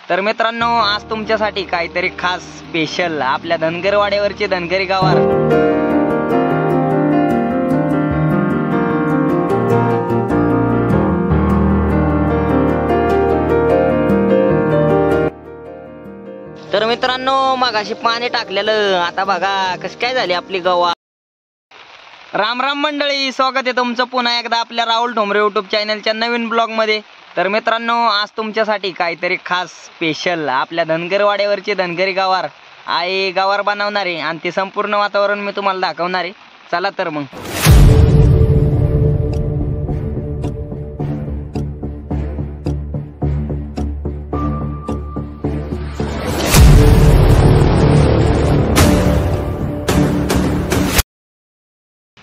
तर मित्रांनो, आज तुमच्यासाठी काहीतरी खास स्पेशल आपल्या धनगरवाड्यावरचे धनगरी गवार. तर मित्रांनो, मगाशी पाणी टाकलेलं, आता बघा कशी काय झाली आपली गवार. राम राम मंडळी, स्वागत आहे तुमचं पुन्हा एकदा आपल्या राहुल ढोंबरे युट्यूब चॅनलच्या नवीन ब्लॉग मध्ये. तर मित्रांनो, आज तुमच्यासाठी काहीतरी खास स्पेशल आपल्या धनगरवाड्यावरचे धनगरी गवार आई गवार बनवणार आहे आणि ते संपूर्ण वातावरण मी तुम्हाला दाखवणार आहे. चला तर मग.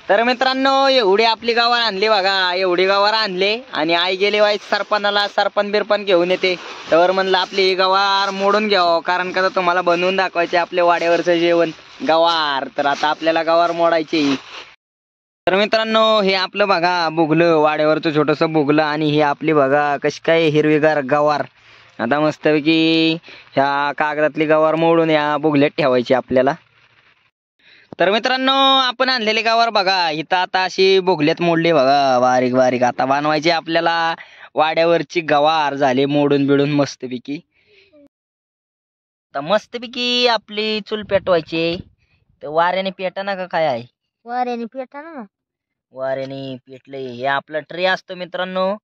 तर मित्रांनो, एवढी आपली गवार आणली बघा, एवढी गवार आणले आणि आई गेली वाईट सरपणाला, सरपण बिरपण घेऊन येते. तर म्हणलं आपली ही गवार मोडून घ्यावं, कारण का तुम्हाला बनवून दाखवायचे आपल्या वाड्यावरचं जेवण गवार. तर आता आपल्याला गवार मोडायची. तर मित्रांनो, हे आपलं बघा बुगलं, वाड्यावरचं छोटस बुगलं, आणि ही आपली बघा कशी काय हिरवीगार गवार. आता मस्तपैकी ह्या कागदातली गवार मोडून या बुगल्यात ठेवायची आपल्याला. तर मित्रांनो, आपण आणलेली गवार बघा इथं आता अशी बोगल्यात मोडली बघा, बारीक बारीक. आता बनवायची आपल्याला वाड्यावरची गवार. झाली मोडून बिडून मस्तपैकी. आता मस्तपैकी आपली चूल पेटवायची. तर वाऱ्याने पेटा का काय आहे? वाऱ्याने पेटा ना. वाऱ्याने पेटले. हे आपला ट्रे असतो मित्रांनो,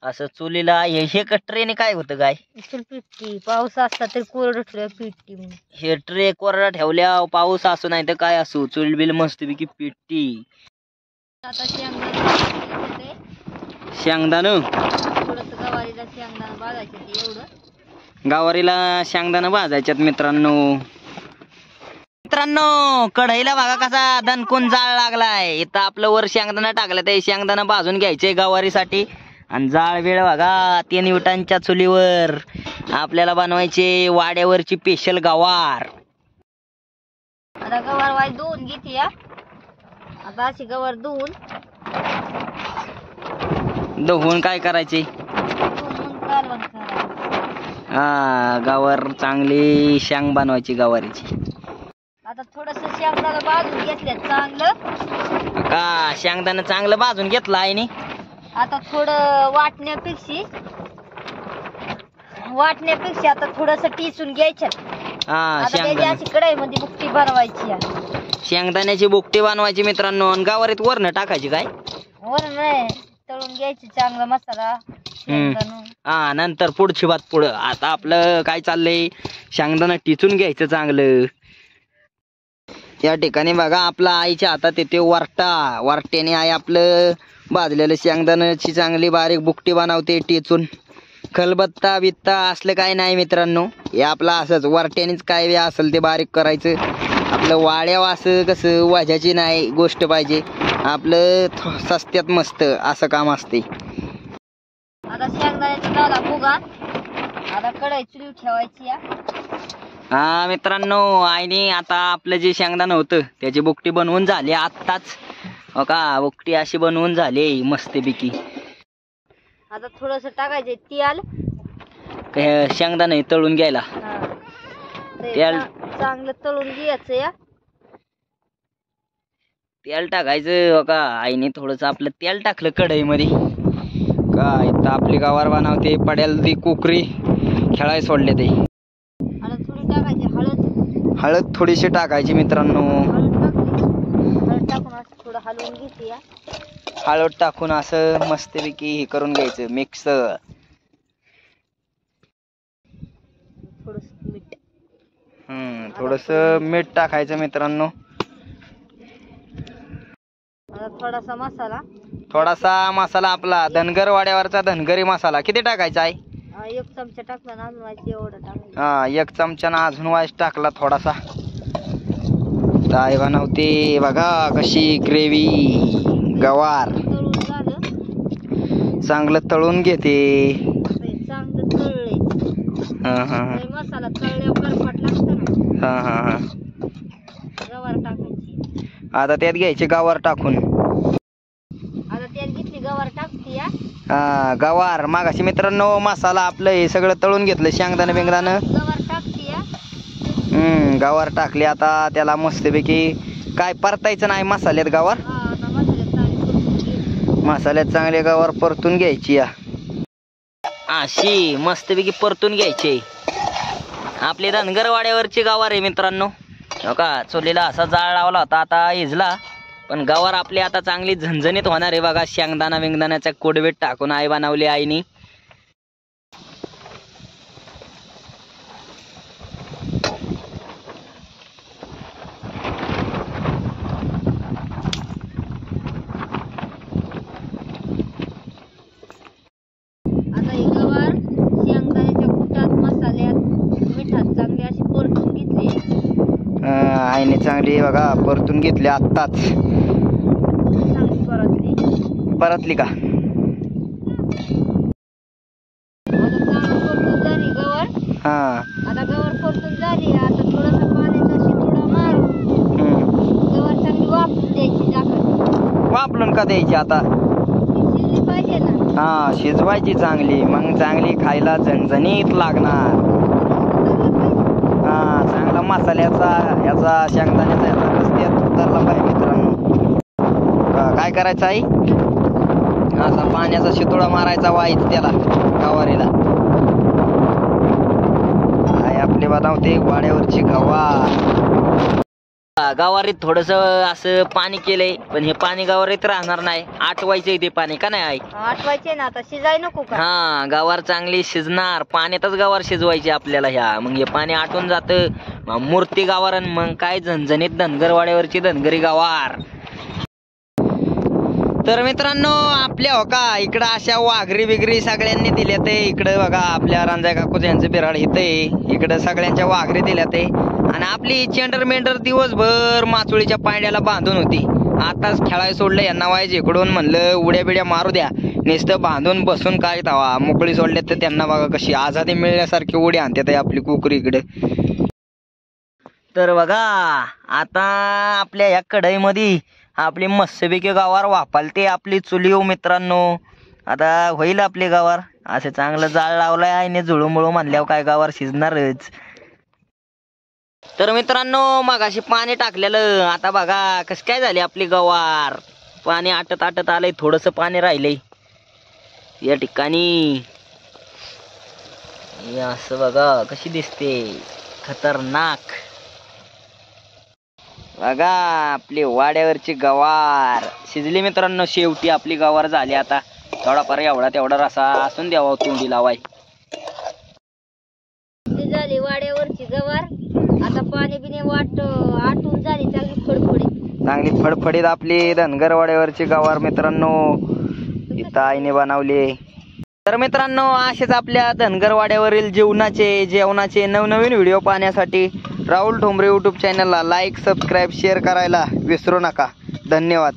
असं चुलीला. हे ट्रेने काय होतं काय? पिट्टी. पाऊस असला तर कोरडं ठेवल्या पिट्टी. हे ट्रे कोरडा ठेवल्या, पाऊस असू नाही तर काय असू, चूल बिल मस्तपैकी पेटती. आता शेंगदाणं थोडस गवारीला शेंगदाणा भाजायचं एवढं. गावारीला शेंगदाणा भाजायच्यात मित्रांनो. मित्रांनो, कढईला बघा कसा दणकून जाळ लागलाय. इथं आपलं वर शेंगदाणा टाकलं, ते शेंगदाणा भाजून घ्यायचे गवारीसाठी. आणि जाळ वेळ बघा 3 विटांच्या चुलीवर आपल्याला बनवायचे वाड्यावरची स्पेशल गवार. आता गवार वाय धुवून घेते. आता अशी गवार धुवून काय करायचे? गवार चांगली शेंग बनवायची गवारीची. आता थोडस शेंगदाणा भाजून घेतलं चांगलं का. शेंगदाणा चांगलं भाजून घेतलं आईने. आता थोडं वाटण्यापेक्षा आता थोडस टिचून घ्यायचं. अशी कढईमध्ये बुकटी बनवायची. शेंगदाण्याची बुकटी बनवायची मित्रांनो. आणि गवारीत वरण टाकायची काय? वरण नाही, तळून घ्यायची चांगला मसाला. नंतर पुढची बात पुढं. आता आपलं काय चाललंय, शेंगदाणा टिचून घ्यायचं चांगलं. या ठिकाणी बघा आपला आईच्या हातात येते वारट्याने आई आपलं भाजलेलं शेंगदाण्याची चांगली बारीक बुकटी बनवते टिचून. खलबत्ता बित्ता असलं काय नाही मित्रांनो, हे आपलं असंच वारट्यानेच काय बी असेल ते बारीक करायचं. आपलं वाड्याव असं कसं वाजायची नाही गोष्ट पाहिजे, आपलं सस्त्यात मस्त असं काम असते. आता शेंगदाण्याचा झाला भुगा. आता कढई चुली ठेवायची. मित्रांनो, आईने आता आपलं जे शेंगदाणा होतं त्याची बुकटी बनवून झाली आत्ताच. हो का, बुकटी अशी बनवून झाली मस्तपैकी. आता थोडस टाकायचे तेल. शेंगदाणा तळून घ्यायला तेल चांगलं तळून घ्यायचं. तेल टाकायचं. हो का, आईने थोडस आपलं तेल टाकलं कढईमध्ये. काय तर आपली गवार बनवते पड्याला ती कुकरी खेळाय सोडले ते. हळद थोडीशी टाकायची मित्रांनो. हळद टाकून असं मस्तपैकी हे करून घ्यायचं मिक्स. थोडस मीठ टाकायचं मित्रांनो. थोडासा मसाला आपला धनगरवाड्यावरचा धनगरी मसाला. किती टाकायचा आहे? 1 चमचा टाकला ना. 1 चमचा ना अजून वाईस टाकला थोडासा. ताई बनवते बघा कशी ग्रेव्ही गवार. चांगलं तळून घेते. मसाला तळल्यावर गवार टाकायची. आता त्यात घ्यायची गवार टाकून. आता त्यात घेतली गवार टाकते. गवार मागाशी मित्रांनो मसाला आपलं हे सगळं तळून घेतलं शेंगदाणं बिंगदाणं. गवार टाकते या. गवार टाकली आता त्याला मस्तपैकी काय परतायचं नाही मसाल्यात गवार. हा, आता मसाल्यात चांगली परतून घे. मसाल्यात चांगले गवार परतून घ्यायची या अशी मस्तपैकी परतून घ्यायची. आपली धनगरवाड्यावरची गवार आहे मित्रांनो. हो का चुलीला असा जाळ लावला होता आता इजला. पण गवार आपली आता चांगली झणझणीत होणार आहे बघा. शेंगदाणा बिंगदाण्याचा कोडबीट टाकून आई बनवली आईनी. आता ही गवार शेंगदाण्याच्या कुटात मसाल्यात मिठात चांगली अशी परतून घेतली. आईने चांगली बघा परतून घेतली आत्ताच. चांगली परतली. परतली का आता चांगली परतून झाली गवार. आता गवार परतून झाली. आता थोडासा पाण्याचा शितोडा मारून गवार चांगली वाफवून द्यायची झाकण. वापरून का द्यायची आता. शिजली पाहिजे ना. शिजवायची चांगली मग चांगली खायला झणझणीत लागणार. चांगला मसाल्याचा याचा शेंगदाण्याचा याचा रस्त्यात उतरला पाहिजे मित्रांनो. काय करायचं आई असा पाण्याचा शितोडा मारायचा वाईच त्याला गवारीला. आई आपली बनवते वाड्यावरची गवार. गवारीत थोडस असं पाणी केलंय पण हे पाणी गवारीत राहणार नाही. आटवायचंय ते पाणी का नाही आई. आटवायचे ना आता शिजाय नको का. गवार चांगली शिजणार पाण्यातच गवार शिजवायची आपल्याला ह्या. मग हे पाणी आटून जातं मूर्ती गवार आणि मग काय झणझणीत धनगरवाड्यावरची धनगरी गवार. तर मित्रांनो आपल्या हो का इकडं अशा वाघरी बिगरी सगळ्यांनी दिल्या ते. इकडं बघा आपल्या रांजा काकूच यांचं बिराड इथे इकडं सगळ्यांच्या वाघरी दिल्या ते. आणि आपली चेंडर मेंढर दिवसभर माचोळीच्या पायड्याला बांधून होती. आताच खेळायला सोडलं यांना वायच इकडून म्हणलं उड्या बिड्या मारू द्या. नुसतं बांधून बसून काय तवा मोकळी सोडल्यात तर त्यांना बघा कशी आझादी मिळण्यासारखी उडी आणते आपली कुकरी इकडे. तर बघा आता आपल्या या कढईमध्ये आपली मस्तपैकी गवार वापरते आपली चुलीव मित्रांनो. आता होईल आपली गवार. असं चांगलं जाळ लावलाय आईने जुळूमुळू म्हणल्यावर काय गवार शिजणारच. तर मित्रांनो मगाशी पाणी टाकलेलं आता बघा कस काय झाली आपली गवार. पाणी आटत आटत आलंय. थोडस पाणी राहिलंय या ठिकाणी. असं बघा कशी दिसते खतरनाक. बघा आपली वाड्यावरची गवार शिजली मित्रांनो. शेवटी आपली गवार झाली. आता थोडाफार एवढा तेवढा रसा असून द्यावा तोंडी लावाय. झाली वाड्यावरची गवार. आता पाणी बिने आटून झाली चांगली फडफडीत. चांगली फडफडीत आपली धनगरवाड्यावरची गवार मित्रांनो इथं आईने बनवली. तर मित्रांनो असेच आपल्या धनगरवाड्यावरील जेवणाचे नवनवीन व्हिडिओ पाहण्यासाठी राहुल ठोंबरे यूट्यूब चॅनलला लाईक सबस्क्राईब शेअर करायला विसरू नका. धन्यवाद.